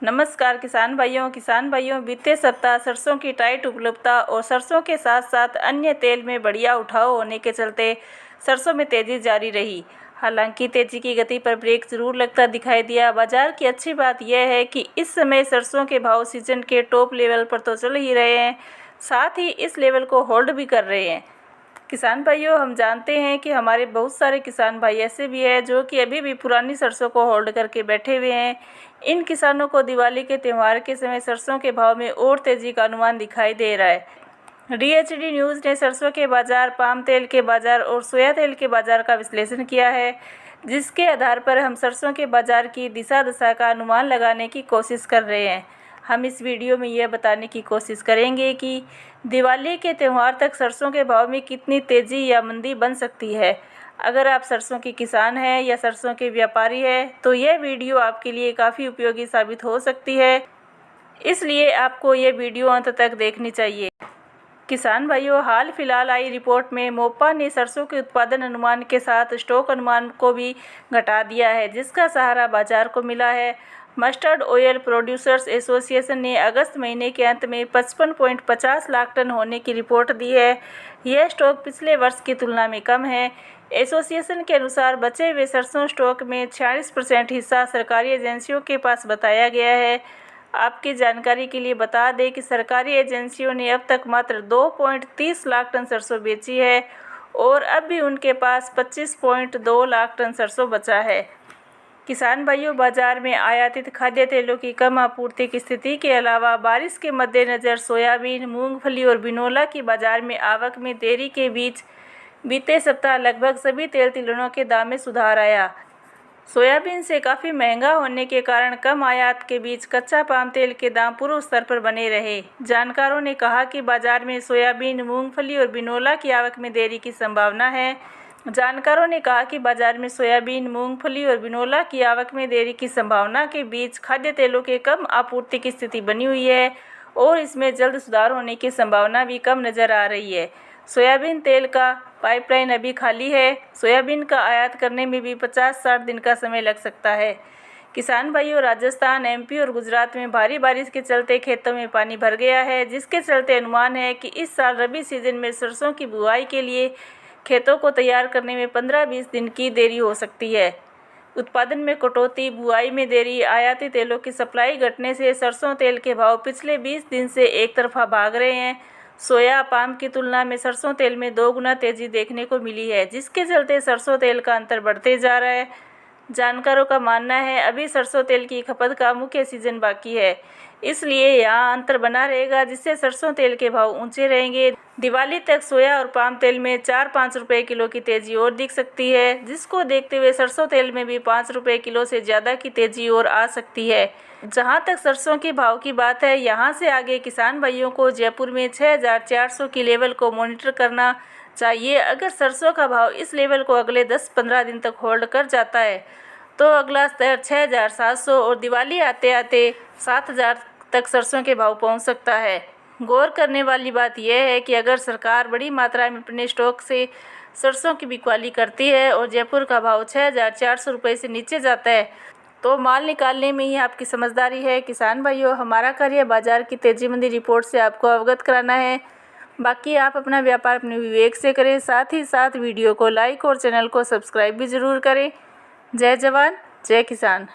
नमस्कार किसान भाइयों बीते सप्ताह सरसों की टाइट उपलब्धता और सरसों के साथ साथ अन्य तेल में बढ़िया उठाव होने के चलते सरसों में तेजी जारी रही। हालांकि तेजी की गति पर ब्रेक जरूर लगता दिखाई दिया। बाजार की अच्छी बात यह है कि इस समय सरसों के भाव सीजन के टॉप लेवल पर तो चल ही रहे हैं, साथ ही इस लेवल को होल्ड भी कर रहे हैं। किसान भाइयों, हम जानते हैं कि हमारे बहुत सारे किसान भाई ऐसे भी हैं जो कि अभी भी पुरानी सरसों को होल्ड करके बैठे हुए हैं। इन किसानों को दिवाली के त्यौहार के समय सरसों के भाव में और तेजी का अनुमान दिखाई दे रहा है। DHD न्यूज़ ने सरसों के बाजार, पाम तेल के बाजार और सोया तेल के बाजार का विश्लेषण किया है, जिसके आधार पर हम सरसों के बाजार की दिशा दशा का अनुमान लगाने की कोशिश कर रहे हैं। हम इस वीडियो में यह बताने की कोशिश करेंगे कि दिवाली के त्यौहार तक सरसों के भाव में कितनी तेज़ी या मंदी बन सकती है। अगर आप सरसों के किसान हैं या सरसों के व्यापारी हैं तो यह वीडियो आपके लिए काफ़ी उपयोगी साबित हो सकती है, इसलिए आपको ये वीडियो अंत तक देखनी चाहिए। किसान भाइयों, हाल फिलहाल आई रिपोर्ट में मोपा ने सरसों के उत्पादन अनुमान के साथ स्टॉक अनुमान को भी घटा दिया है, जिसका सहारा बाजार को मिला है। मस्टर्ड ऑयल प्रोड्यूसर्स एसोसिएशन ने अगस्त महीने के अंत में 55.50 लाख टन होने की रिपोर्ट दी है। यह स्टॉक पिछले वर्ष की तुलना में कम है। एसोसिएशन के अनुसार बचे हुए सरसों स्टॉक में 46% हिस्सा सरकारी एजेंसियों के पास बताया गया है। आपकी जानकारी के लिए बता दें कि सरकारी एजेंसियों ने अब तक मात्र 2.30 लाख टन सरसों बेची है और अब भी उनके पास 25.2 लाख टन सरसों बचा है। किसान भाइयों, बाजार में आयातित खाद्य तेलों की कम आपूर्ति की स्थिति के अलावा बारिश के मद्देनज़र सोयाबीन, मूंगफली और बिनोला की बाजार में आवक में देरी के बीच बीते सप्ताह लगभग सभी तेल तिलहनों के दाम में सुधार आया। सोयाबीन से काफ़ी महंगा होने के कारण कम आयात के बीच कच्चा पाम तेल के दाम पूर्व स्तर पर बने रहे। जानकारों ने कहा कि बाजार में सोयाबीन, मूंगफली और बिनोला की आवक में देरी की संभावना है। जानकारों ने कहा कि बाजार में सोयाबीन, मूंगफली और बिनोला की आवक में देरी की संभावना के बीच खाद्य तेलों के कम आपूर्ति की स्थिति बनी हुई है और इसमें जल्द सुधार होने की संभावना भी कम नज़र आ रही है। सोयाबीन तेल का पाइपलाइन अभी खाली है। सोयाबीन का आयात करने में भी 50-60 दिन का समय लग सकता है। किसान भाइयों, राजस्थान, MP और गुजरात में भारी बारिश के चलते खेतों में पानी भर गया है, जिसके चलते अनुमान है कि इस साल रबी सीजन में सरसों की बुआई के लिए खेतों को तैयार करने में 15-20 दिन की देरी हो सकती है। उत्पादन में कटौती, बुआई में देरी, आयाती तेलों की सप्लाई घटने से सरसों तेल के भाव पिछले 20 दिन से एक तरफा भाग रहे हैं। सोया, पाम की तुलना में सरसों तेल में 2 गुना तेज़ी देखने को मिली है, जिसके चलते सरसों तेल का अंतर बढ़ते जा रहा है। जानकारों का मानना है अभी सरसों तेल की खपत का मुख्य सीजन बाकी है, इसलिए यहाँ अंतर बना रहेगा, जिससे सरसों तेल के भाव ऊंचे रहेंगे। दिवाली तक सोया और पाम तेल में 4-5 रुपये किलो की तेज़ी और दिख सकती है, जिसको देखते हुए सरसों तेल में भी 5 रुपये किलो से ज़्यादा की तेज़ी और आ सकती है। जहां तक सरसों के भाव की बात है, यहां से आगे किसान भाइयों को जयपुर में 6400 की लेवल को मॉनिटर करना चाहिए। अगर सरसों का भाव इस लेवल को अगले 10-15 दिन तक होल्ड कर जाता है तो अगला स्तर 6700 और दिवाली आते आते 7000 तक सरसों के भाव पहुंच सकता है। गौर करने वाली बात यह है कि अगर सरकार बड़ी मात्रा में अपने स्टॉक से सरसों की बिकवाली करती है और जयपुर का भाव 6400 रुपये से नीचे जाता है तो माल निकालने में ही आपकी समझदारी है। किसान भाइयों, हमारा कार्य बाजार की तेजी मंदी रिपोर्ट से आपको अवगत कराना है। बाकी आप अपना व्यापार अपने विवेक से करें, साथ ही साथ वीडियो को लाइक और चैनल को सब्सक्राइब भी ज़रूर करें। जय जवान, जय किसान।